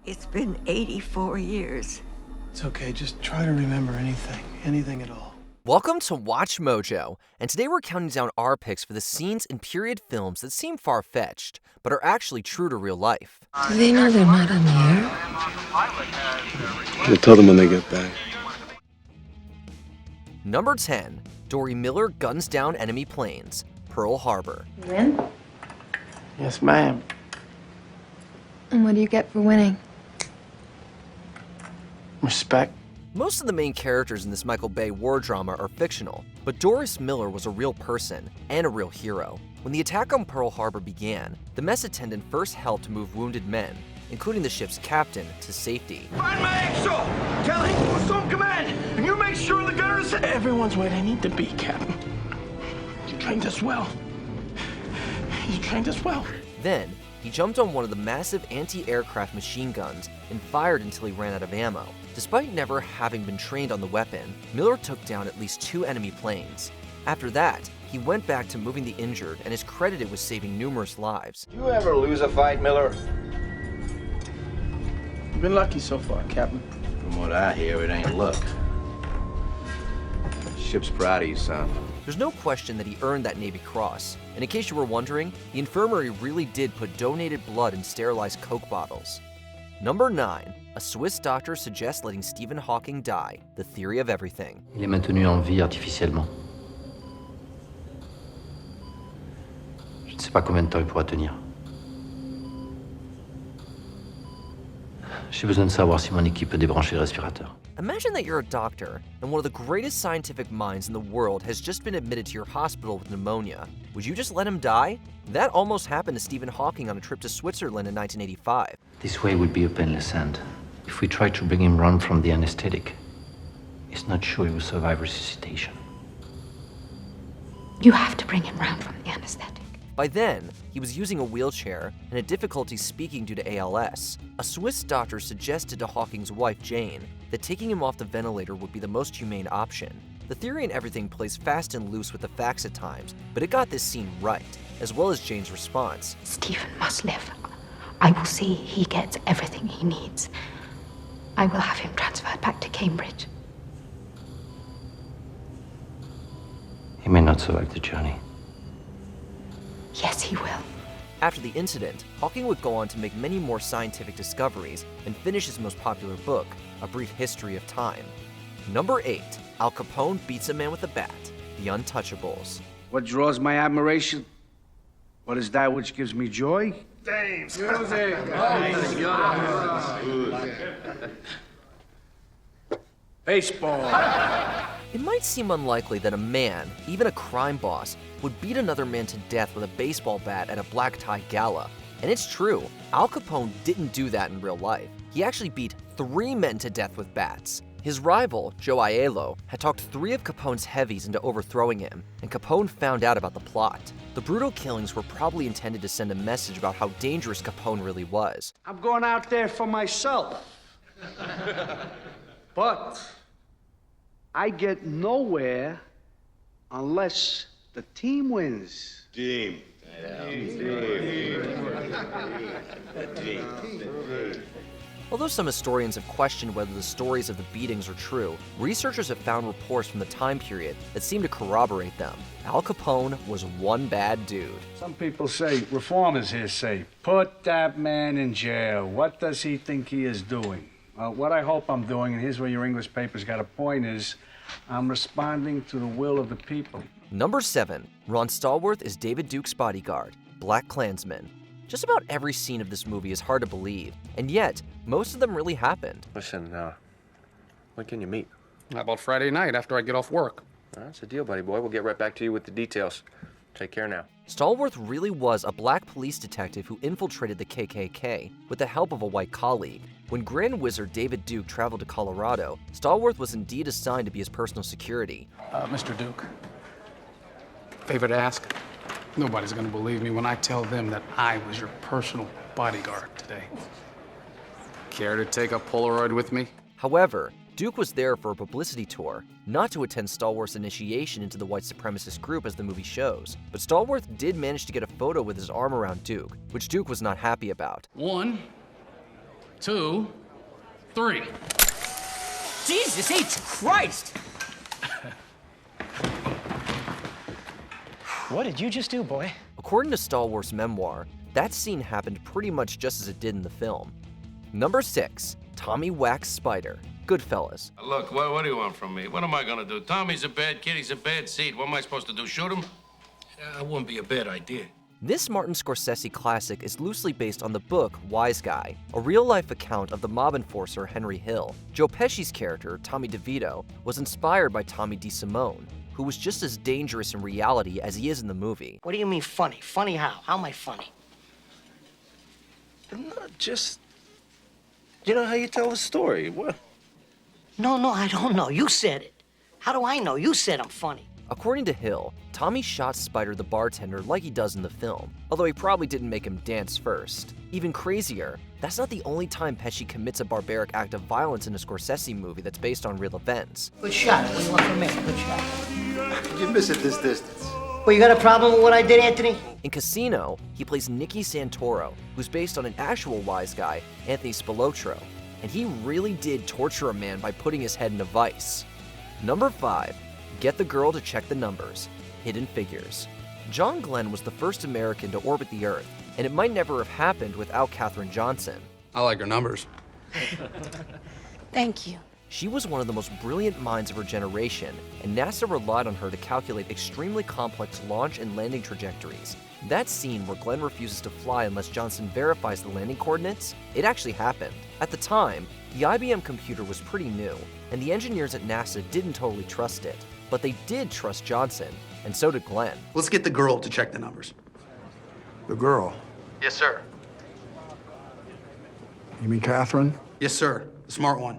It's been 84 years. It's okay, just try to remember anything at all. Welcome to Watch Mojo, and today we're counting down our picks for the scenes in period films that seem far-fetched, but are actually true to real life. Do they know they're not on the air? We'll tell them when they get back. Number 10, Dory Miller guns down enemy planes, Pearl Harbor. You win? Yes, ma'am. And what do you get for winning? Respect. Most of the main characters in this Michael Bay war drama are fictional, but Doris Miller was a real person and a real hero. When the attack on Pearl Harbor began, the mess attendant first helped to move wounded men, including the ship's captain, to safety. Find my angel! Kelly, assume command, and you make sure the gunners... Everyone's where they need to be, Captain. You trained us well. You trained us well. Then, he jumped on one of the massive anti-aircraft machine guns and fired until he ran out of ammo. Despite never having been trained on the weapon, Miller took down at least 2 enemy planes. After that, he went back to moving the injured and is credited with saving numerous lives. You ever lose a fight, Miller? You've been lucky so far, Captain. From what I hear, it ain't luck. Ship's proud of you, son. There's no question that he earned that Navy Cross, and in case you were wondering, the infirmary really did put donated blood in sterilized Coke bottles. Number 9. A Swiss doctor suggests letting Stephen Hawking die, the theory of everything. Il est maintenu en vie artificiellement. Je ne sais pas combien de temps il pourra tenir. J'ai besoin de savoir si mon équipe peut débrancher le respirateur. Imagine that you're a doctor, and one of the greatest scientific minds in the world has just been admitted to your hospital with pneumonia. Would you just let him die? That almost happened to Stephen Hawking on a trip to Switzerland in 1985. This way would be a painless end. If we try to bring him round from the anesthetic, it's not sure he will survive resuscitation. You have to bring him round from the anesthetic. By then, he was using a wheelchair and had difficulty speaking due to ALS. A Swiss doctor suggested to Hawking's wife, Jane, that taking him off the ventilator would be the most humane option. The theory and everything plays fast and loose with the facts at times, but it got this scene right, as well as Jane's response. Stephen must live. I will see he gets everything he needs. I will have him transferred back to Cambridge. He may not survive the journey. Yes, he will. After the incident, Hawking would go on to make many more scientific discoveries and finish his most popular book, A Brief History of Time. Number 8. Al Capone beats a man with a bat, The Untouchables. What draws my admiration? What is that which gives me joy? Dames. Music. Baseball. It might seem unlikely that a man, even a crime boss, would beat another man to death with a baseball bat at a black tie gala. And it's true, Al Capone didn't do that in real life. He actually beat 3 men to death with bats. His rival, Joe Aiello, had talked 3 of Capone's heavies into overthrowing him, and Capone found out about the plot. The brutal killings were probably intended to send a message about how dangerous Capone really was. I'm going out there for myself. But I get nowhere unless the team wins. Team. Although some historians have questioned whether the stories of the beatings are true, researchers have found reports from the time period that seem to corroborate them. Al Capone was one bad dude. Some people say, reformers here say, put that man in jail. What does he think he is doing? What I hope I'm doing, and here's where your English paper's got a point, is I'm responding to the will of the people. Number 7. Ron Stallworth is David Duke's bodyguard, Black Klansman. Just about every scene of this movie is hard to believe, and yet, most of them really happened. Listen, when can you meet? How about Friday night after I get off work? That's a deal, buddy boy. We'll get right back to you with the details. Take care now. Stallworth really was a black police detective who infiltrated the KKK with the help of a white colleague. When Grand Wizard David Duke traveled to Colorado, Stallworth was indeed assigned to be his personal security. Mr. Duke, favor to ask? Nobody's gonna believe me when I tell them that I was your personal bodyguard today. Care to take a Polaroid with me? However, Duke was there for a publicity tour, not to attend Stallworth's initiation into the white supremacist group as the movie shows. But Stallworth did manage to get a photo with his arm around Duke, which Duke was not happy about. One, 2, 3. Jesus H. Christ! What did you just do, boy? According to Star Wars memoir, that scene happened pretty much just as it did in the film. Number 6, Tommy whacks Spider. Goodfellas. Look, what do you want from me? What am I gonna do? Tommy's a bad kid, he's a bad seed. What am I supposed to do, shoot him? That wouldn't be a bad idea. This Martin Scorsese classic is loosely based on the book Wise Guy, a real-life account of the mob enforcer Henry Hill. Joe Pesci's character, Tommy DeVito, was inspired by Tommy DeSimone, who was just as dangerous in reality as he is in the movie. What do you mean funny? Funny how? How am I funny? Not just... You know how you tell a story. What? No, I don't know. You said it. How do I know? You said I'm funny. According to Hill, Tommy shot Spider the bartender like he does in the film, although he probably didn't make him dance first. Even crazier, that's not the only time Pesci commits a barbaric act of violence in a Scorsese movie that's based on real events. Good shot. What do you want from me? Good shot. You miss it this distance. Well, you got a problem with what I did, Anthony? In Casino, he plays Nicky Santoro, who's based on an actual wise guy, Anthony Spilotro, and he really did torture a man by putting his head in a vice. Number 5, get the girl to check the numbers. Hidden Figures. John Glenn was the first American to orbit the Earth, and it might never have happened without Katherine Johnson. I like her numbers. Thank you. She was one of the most brilliant minds of her generation, and NASA relied on her to calculate extremely complex launch and landing trajectories. That scene where Glenn refuses to fly unless Johnson verifies the landing coordinates, it actually happened. At the time, the IBM computer was pretty new, and the engineers at NASA didn't totally trust it. But they did trust Johnson, and so did Glenn. Let's get the girl to check the numbers. The girl? Yes, sir. You mean Catherine? Yes, sir. The smart one.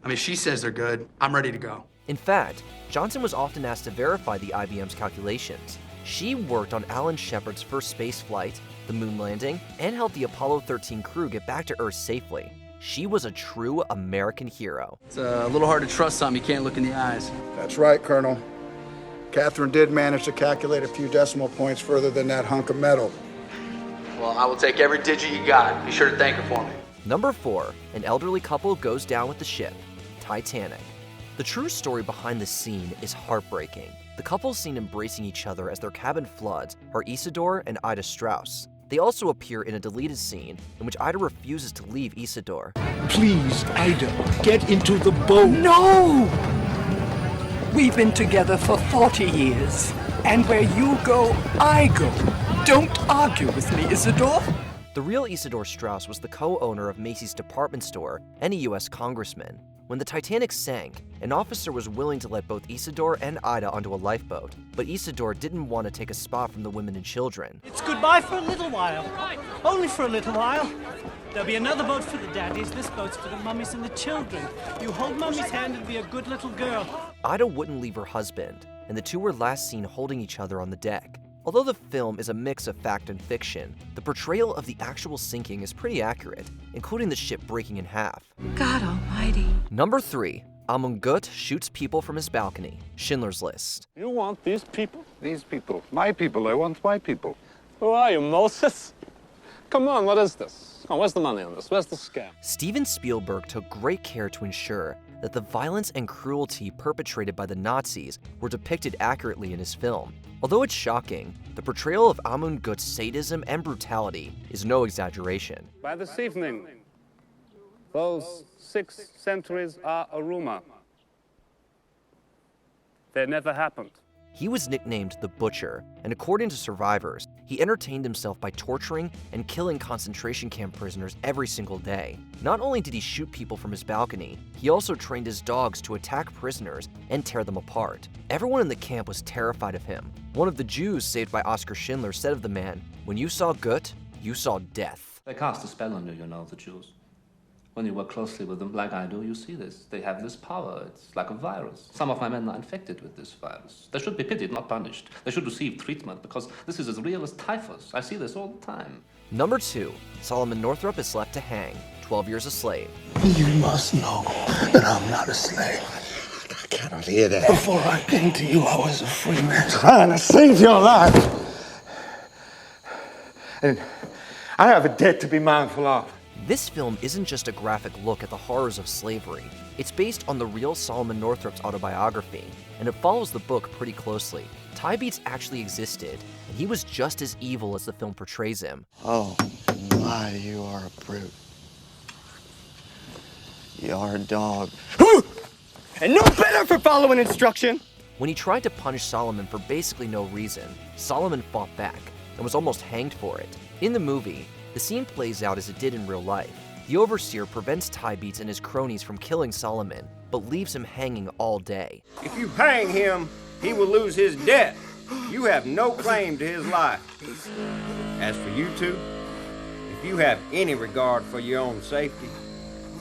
I mean, she says they're good. I'm ready to go. In fact, Johnson was often asked to verify the IBM's calculations. She worked on Alan Shepard's first space flight, the moon landing, and helped the Apollo 13 crew get back to Earth safely. She was a true American hero. It's a little hard to trust something you can't look in the eyes. That's right, Colonel. Catherine did manage to calculate a few decimal points further than that hunk of metal. Well, I will take every digit you got. Be sure to thank her for me. Number 4, an elderly couple goes down with the ship, Titanic. The true story behind this scene is heartbreaking. The couple seen embracing each other as their cabin floods are Isidore and Ida Strauss. They also appear in a deleted scene in which Ida refuses to leave Isidore. Please, Ida, get into the boat. No! We've been together for 40 years, and where you go, I go. Don't argue with me, Isidore. The real Isidore Strauss was the co-owner of Macy's department store and a U.S. congressman. When the Titanic sank, an officer was willing to let both Isidore and Ida onto a lifeboat, but Isidore didn't want to take a spot from the women and children. It's goodbye for a little while. Only for a little while. There'll be another boat for the daddies. This boat's for the mummies and the children. You hold mummy's hand and be a good little girl. Ida wouldn't leave her husband, and the two were last seen holding each other on the deck. Although the film is a mix of fact and fiction, the portrayal of the actual sinking is pretty accurate, including the ship breaking in half. God almighty. Number 3, Amon Göth shoots people from his balcony, Schindler's List. You want these people? These people. My people. I want my people. Who are you, Moses? Come on, what is this? Oh, where's the money on this? Where's the scam? Steven Spielberg took great care to ensure that the violence and cruelty perpetrated by the Nazis were depicted accurately in his film. Although it's shocking, the portrayal of Amon Göth's sadism and brutality is no exaggeration. By this evening, those 6 centuries are a rumor. They never happened. He was nicknamed the Butcher, and according to survivors, he entertained himself by torturing and killing concentration camp prisoners every single day. Not only did he shoot people from his balcony, he also trained his dogs to attack prisoners and tear them apart. Everyone in the camp was terrified of him. One of the Jews saved by Oskar Schindler said of the man, "When you saw Göth, you saw death." They cast a spell on you, you know, the Jews. When you work closely with them, like I do, you see this. They have this power. It's like a virus. Some of my men are infected with this virus. They should be pitied, not punished. They should receive treatment because this is as real as typhus. I see this all the time. Number 2, Solomon Northup is left to hang, 12 years a slave. You must know that I'm not a slave. I cannot hear that. Before I came to you, I was a free man trying to save your life. And I have a debt to be mindful of. This film isn't just a graphic look at the horrors of slavery. It's based on the real Solomon Northup's autobiography, and it follows the book pretty closely. Ty Beats actually existed, and he was just as evil as the film portrays him. Oh, my, you are a brute. You are a dog. And no better for following instruction! When he tried to punish Solomon for basically no reason, Solomon fought back and was almost hanged for it. In the movie, the scene plays out as it did in real life. The overseer prevents Ty Beats and his cronies from killing Solomon, but leaves him hanging all day. If you hang him, he will lose his debt. You have no claim to his life. As for you two, if you have any regard for your own safety,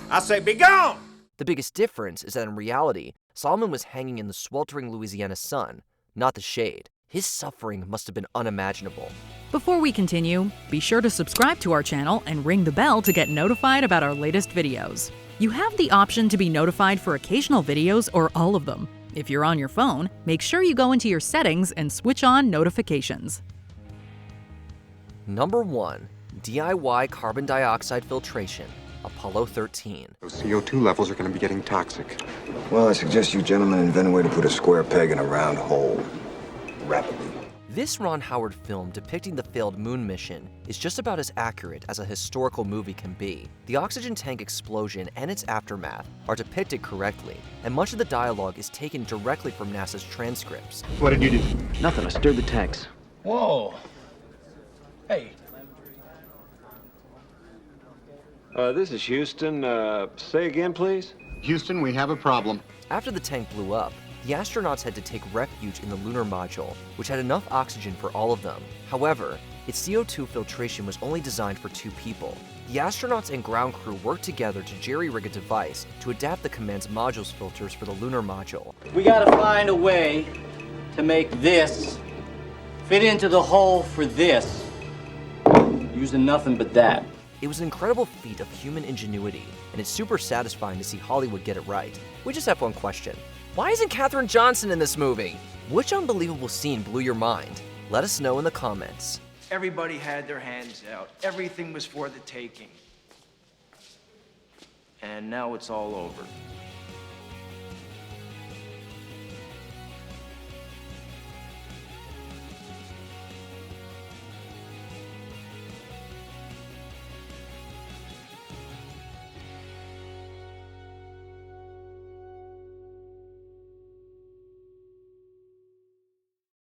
I say be gone! The biggest difference is that in reality, Solomon was hanging in the sweltering Louisiana sun, not the shade. His suffering must have been unimaginable. Before we continue, be sure to subscribe to our channel and ring the bell to get notified about our latest videos. You have the option to be notified for occasional videos or all of them. If you're on your phone, make sure you go into your settings and switch on notifications. Number 1. DIY carbon dioxide filtration, Apollo 13. Those CO2 levels are going to be getting toxic. Well, I suggest you gentlemen invent a way to put a square peg in a round hole. Rapidly. This Ron Howard film depicting the failed moon mission is just about as accurate as a historical movie can be. The oxygen tank explosion and its aftermath are depicted correctly, and much of the dialogue is taken directly from NASA's transcripts. What did you do? Nothing, I stirred the tanks. Whoa. Hey. This is Houston. Say again, please? Houston, we have a problem. After the tank blew up, the astronauts had to take refuge in the lunar module, which had enough oxygen for all of them. However, its CO2 filtration was only designed for 2 people. The astronauts and ground crew worked together to jerry-rig a device to adapt the command's module's filters for the lunar module. We gotta find a way to make this fit into the hole for this, using nothing but that. It was an incredible feat of human ingenuity, and it's super satisfying to see Hollywood get it right. We just have one question. Why isn't Katherine Johnson in this movie? Which unbelievable scene blew your mind? Let us know in the comments. Everybody had their hands out. Everything was for the taking. And now it's all over.